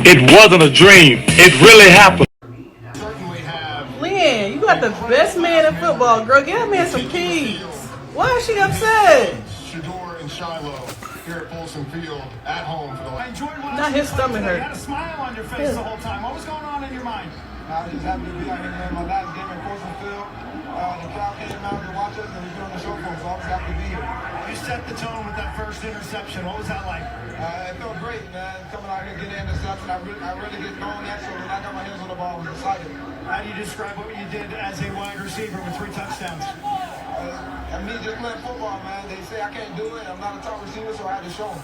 It wasn't a dream. It really happened. Lynn, you got the best man in football, girl. Get that man some keys. Why is she upset? Shador and Shiloh here at Folsom Field at home for the I enjoyed Not his stomach hurt. You had a smile on your face the whole time. What was going on in your mind? I was just happy to be out here, man. My last game at Folsom Field. The crowd came out to watch us, and we're doing the show for us, so I was happy to be here. You set the tone with that first interception. What was that like? It felt great, man. Coming out here, getting an interception. I really get going at, so when I got my hands on the ball, I was excited. How do you describe what you did as a wide receiver with 3 touchdowns? I mean, just playing football, man. They say I can't do it. I'm not a top receiver, so I had to show them.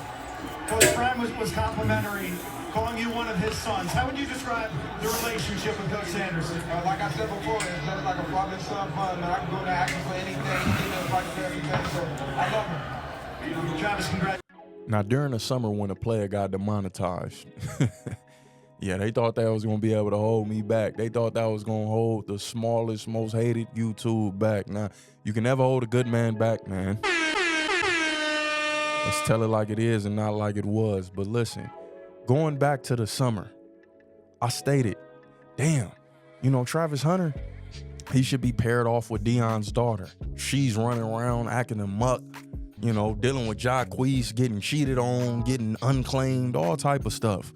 Coach Prime was complimentary, calling you one of his sons. How would you describe the relationship with Coach Sanders? Like I said before, it's just like a father and son fun, man. I can go there asking for anything. He does fight for everything, so I love him. Travis, congrats. Now, during the summer when a player got demonetized, yeah, they thought that was going to be able to hold me back. They thought that was going to hold the smallest, most hated YouTube back. Now, you can never hold a good man back, man. Let's tell it like it is and not like it was. But listen, going back to the summer, I stated, damn, you know, Travis Hunter, he should be paired off with Deion's daughter. She's running around acting a muck, you know, dealing with Jacquees, getting cheated on, getting unclaimed, all type of stuff.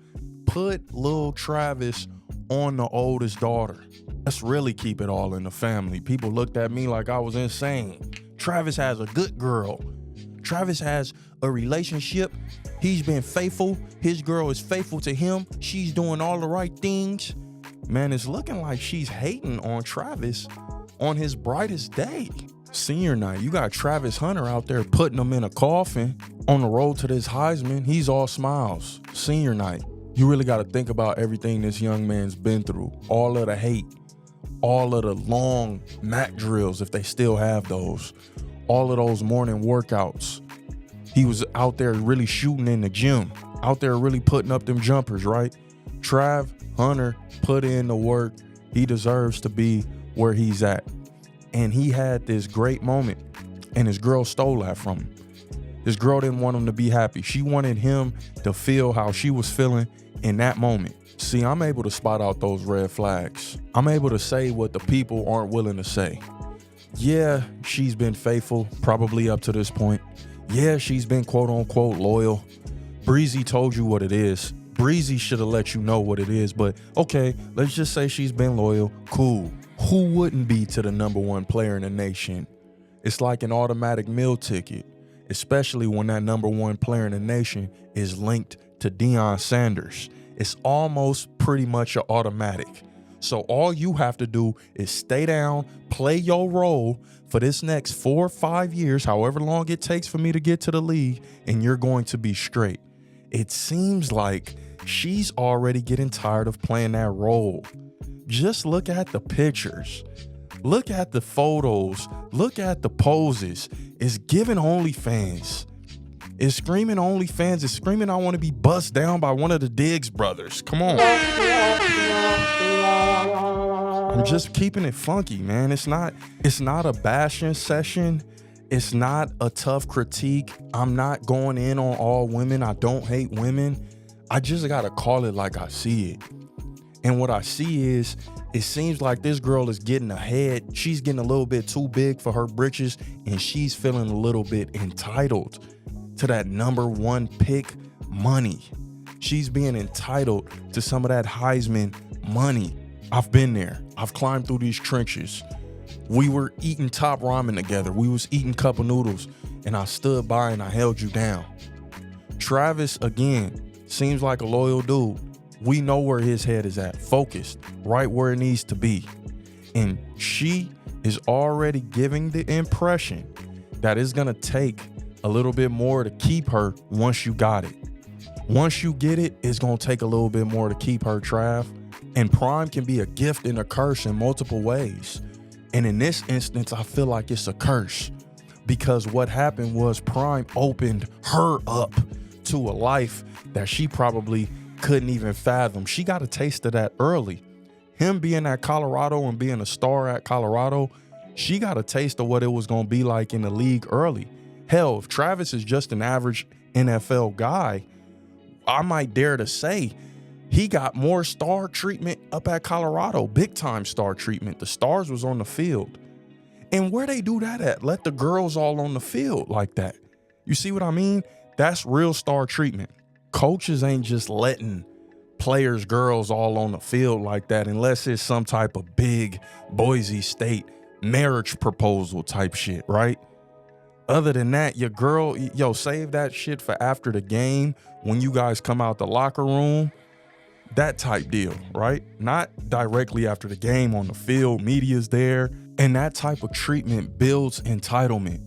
Put little Travis on the oldest daughter. Let's really keep it all in the family. People looked at me like I was insane. Travis has a good girl. Travis has a relationship. He's been faithful. His girl is faithful to him. She's doing all the right things. Man, it's looking like she's hating on Travis on his brightest day. Senior night, you got Travis Hunter out there putting him in a coffin on the road to this Heisman. He's all smiles. Senior night, you really got to think about everything this young man's been through. All of the hate, all of the long mat drills, if they still have those, all of those morning workouts. He was out there really shooting in the gym, out there really putting up them jumpers, right? Trav Hunter put in the work. He deserves to be where he's at. And he had this great moment, and his girl stole that from him. His girl didn't want him to be happy. She wanted him to feel how she was feeling in that moment. See, I'm able to spot out those red flags. I'm able to say what the people aren't willing to say. Yeah, she's been faithful, probably up to this point. Yeah, she's been quote unquote loyal. Breezy told you what it is. Breezy should have let you know what it is, but okay, let's just say she's been loyal. Cool. Who wouldn't be to the #1 player in the nation? It's like an automatic meal ticket, especially when that #1 player in the nation is linked to Deion Sanders. It's almost pretty much an automatic. So all you have to do is stay down, play your role for this next 4 or 5 years, however long it takes for me to get to the league, and you're going to be straight. It seems like she's already getting tired of playing that role. Just look at the pictures. Look at the photos. Look at the poses. It's giving OnlyFans. It's screaming OnlyFans. It's screaming I want to be bust down by one of the Diggs brothers. Come on. I'm just keeping it funky, man. It's not a bashing session. It's not a tough critique. I'm not going in on all women. I don't hate women. I just got to call it like I see it. And what I see is, it seems like this girl is getting ahead. She's getting a little bit too big for her britches, and she's feeling a little bit entitled to that #1 pick money. She's being entitled to some of that Heisman money. I've been there. I've climbed through these trenches. We were eating top ramen together. We was eating cup of noodles, and I stood by and I held you down. Travis, again, seems like a loyal dude. We know where his head is at, focused, right where it needs to be. And she is already giving the impression that it's gonna take a little bit more to keep her once you got it. Once you get it, it's gonna take a little bit more to keep her, Trav. And Prime can be a gift and a curse in multiple ways. And in this instance, I feel like it's a curse, because what happened was Prime opened her up to a life that she probably couldn't even fathom. She got a taste of that early. Him being at Colorado and being a star at Colorado, she got a taste of what it was going to be like in the league early. Hell, if Travis is just an average NFL guy, I might dare to say he got more star treatment up at Colorado, big time star treatment. The stars was on the field. And where they do that at? Let the girls all on the field like that. You see what I mean? That's real star treatment. Coaches ain't just letting players, girls all on the field like that unless it's some type of big Boise State marriage proposal type shit, right? Other than that, your girl, save that shit for after the game when you guys come out the locker room. That type deal, right? Not directly after the game on the field, media's there. And that type of treatment builds entitlement.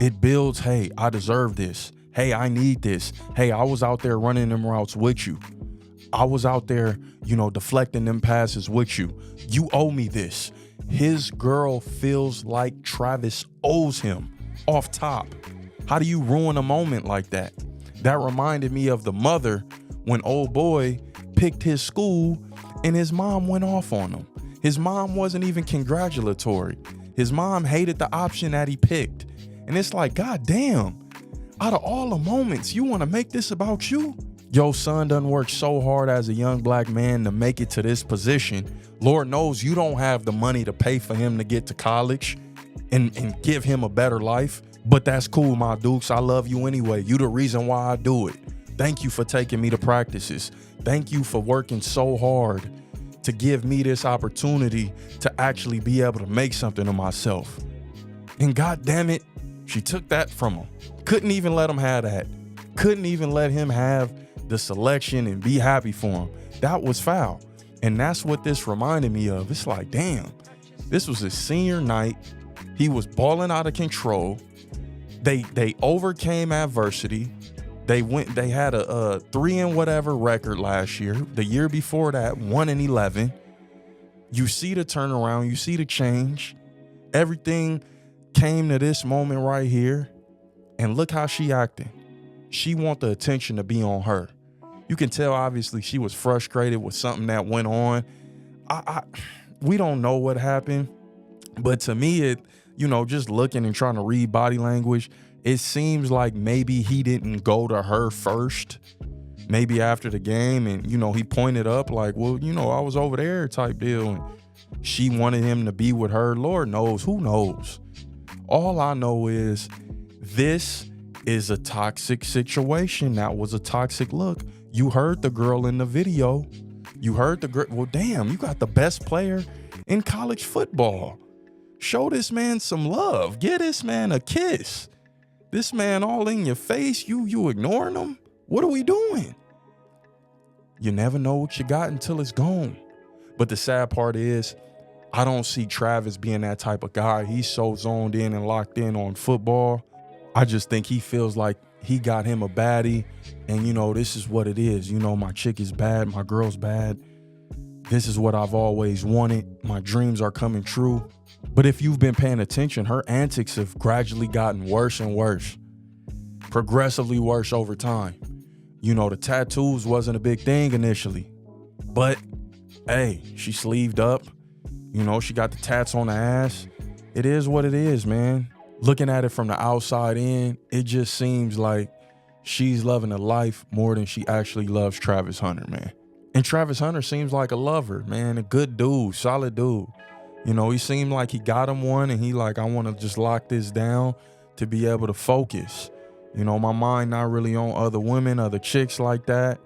It builds, hey, I deserve this. Hey, I need this. Hey, I was out there running them routes with you. I was out there, deflecting them passes with you. You owe me this. His girl feels like Travis owes him off top. How do you ruin a moment like that? That reminded me of the mother when old boy picked his school and his mom went off on him. His mom wasn't even congratulatory. His mom hated the option that he picked. And it's like, God damn, out of all the moments, you want to make this about you? Yo, son done worked so hard as a young black man to make it to this position. Lord knows you don't have the money to pay for him to get to college and give him a better life. But that's cool, my dukes. I love you anyway. You the reason why I do it. Thank you for taking me to practices. Thank you for working so hard to give me this opportunity to actually be able to make something of myself. And God damn it, she took that from him. Couldn't even let him have that. Couldn't even let him have the selection and be happy for him. That was foul. And that's what this reminded me of. It's like, damn, this was his senior night. He was balling out of control. They overcame adversity. They had a 3 and whatever record last year. The year before that, 1-11. You see the turnaround, you see the change. Everything came to this moment right here. And look how she acting. She want the attention to be on her. You can tell obviously she was frustrated with something that went on. We don't know what happened, but to me it, just looking and trying to read body language, it seems like maybe he didn't go to her first. Maybe after the game and, he pointed up like, well, I was over there type deal. And she wanted him to be with her. Lord knows, who knows? All I know is this is a toxic situation. That was a toxic look. You heard the girl in the video. You heard the girl. Well, damn, you got the best player in college football. Show this man some love. Get this man a kiss. This man all in your face. You ignoring him? What are we doing? You never know what you got until it's gone. But the sad part is, I don't see Travis being that type of guy. He's so zoned in and locked in on football. I just think he feels like he got him a baddie. And, this is what it is. My chick is bad. My girl's bad. This is what I've always wanted. My dreams are coming true. But if you've been paying attention, her antics have gradually gotten worse and worse. Progressively worse over time. The tattoos wasn't a big thing initially. But, hey, she sleeved up. She got the tats on the ass. It is what it is, man. Looking at it from the outside in, it just seems like she's loving the life more than she actually loves Travis Hunter, man. And Travis Hunter seems like a lover, man. A good dude, solid dude. He seemed like he got him one and he like, I want to just lock this down to be able to focus. My mind not really on other women, other chicks like that.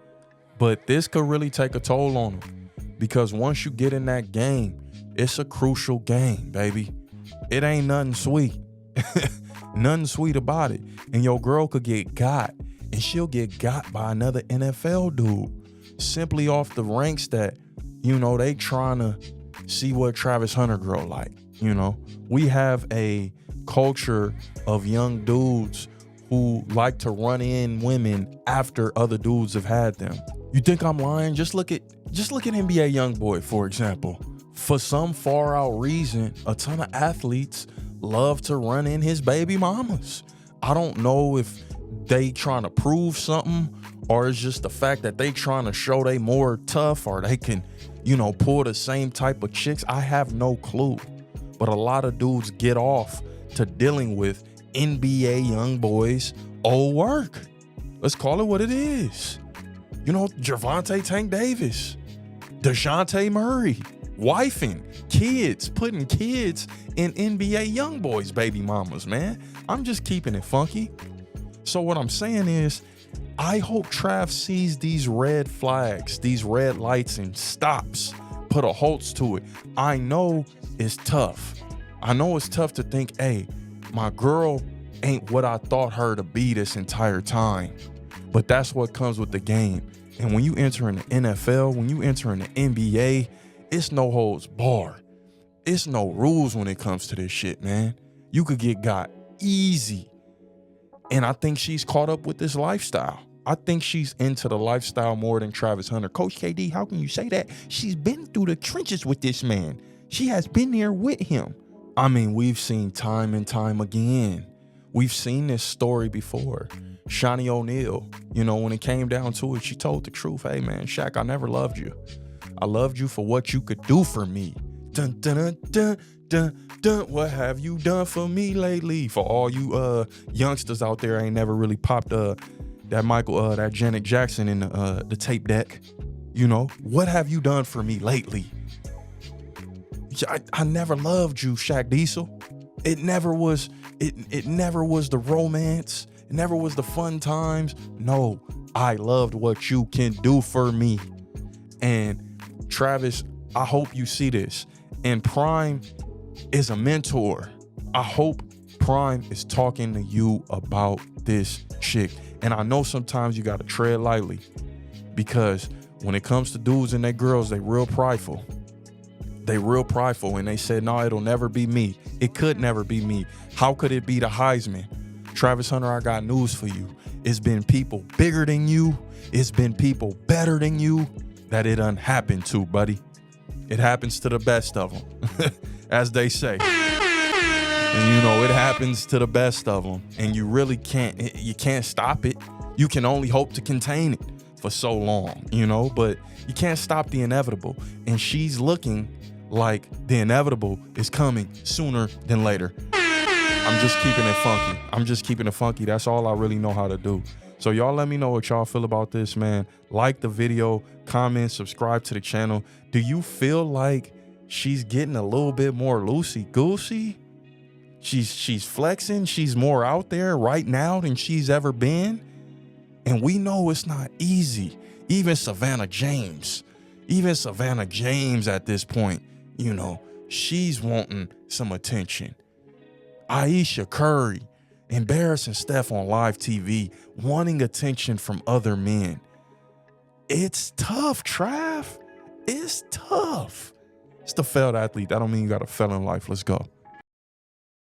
But this could really take a toll on him. Because once you get in that game, it's a crucial game, baby. It ain't nothing sweet. Nothing sweet about it. And your girl could get got. And she'll get got by another NFL dude. Simply off the ranks that, they trying to see what Travis Hunter girl like. We have a culture of young dudes who like to run in women after other dudes have had them. You think I'm lying? Just look at NBA YoungBoy, for example. For some far out reason, a ton of athletes love to run in his baby mamas. I don't know if they trying to prove something or it's just the fact that they trying to show they more tough or they can, pull the same type of chicks. I have no clue. But a lot of dudes get off to dealing with NBA YoungBoys old work. Let's call it what it is. You know, Gervonta Tank Davis, DeJounte Murray, wifing, kids, putting kids in NBA young boys, baby mamas, man. I'm just keeping it funky. So what I'm saying is, I hope Trav sees these red flags, these red lights, and stops, put a halt to it. I know it's tough. I know it's tough to think, hey, my girl ain't what I thought her to be this entire time. But that's what comes with the game. And when you enter in the NFL, when you enter in the NBA, it's no holds barred. It's no rules when it comes to this shit, man. You could get got easy. And I think she's caught up with this lifestyle. I think she's into the lifestyle more than Travis Hunter. Coach KD, how can you say that? She's been through the trenches with this man. She has been there with him. I mean, we've seen time and time again. We've seen this story before. Shawnee O'Neal, you know, when it came down to it, she told the truth. Hey, man, Shaq, I never loved you. I loved you for what you could do for me. Dun, dun, dun, dun, dun, dun. What have you done for me lately? For all you youngsters out there, ain't never really popped that Janet Jackson in the tape deck. You know, what have you done for me lately? I never loved you, Shaq Diesel. It never was the romance. It never was the fun times. No, I loved what you can do for me. And Travis, I hope you see this. And Prime is a mentor. I hope Prime is talking to you about this chick. And I know sometimes you got to tread lightly, because when it comes to dudes and their girls, they real prideful. They real prideful, and they said, no, it'll never be me. It could never be me. How could it be the Heisman? Travis Hunter, I got news for you. It's been people bigger than you. It's been people better than you that it done happened to, buddy. It happens to the best of them, as they say. And you know, it happens to the best of them, and you really can't stop it. You can only hope to contain it for so long, you know, but you can't stop the inevitable. And she's looking like the inevitable is coming sooner than later. I'm just keeping it funky. I'm just keeping it funky. That's all I really know how to do. So y'all let me know what y'all feel about this, man. Like the video, comment, subscribe to the channel. Do you feel like she's getting a little bit more loosey-goosey? She's flexing. She's more out there right now than she's ever been. And we know it's not easy. Even Savannah James at this point, you know, she's wanting some attention. Aisha Curry embarrassing Steph on live TV, wanting attention from other men. It's tough, Trav. It's tough. It's the failed athlete. That don't mean you got to fail in life. Let's go.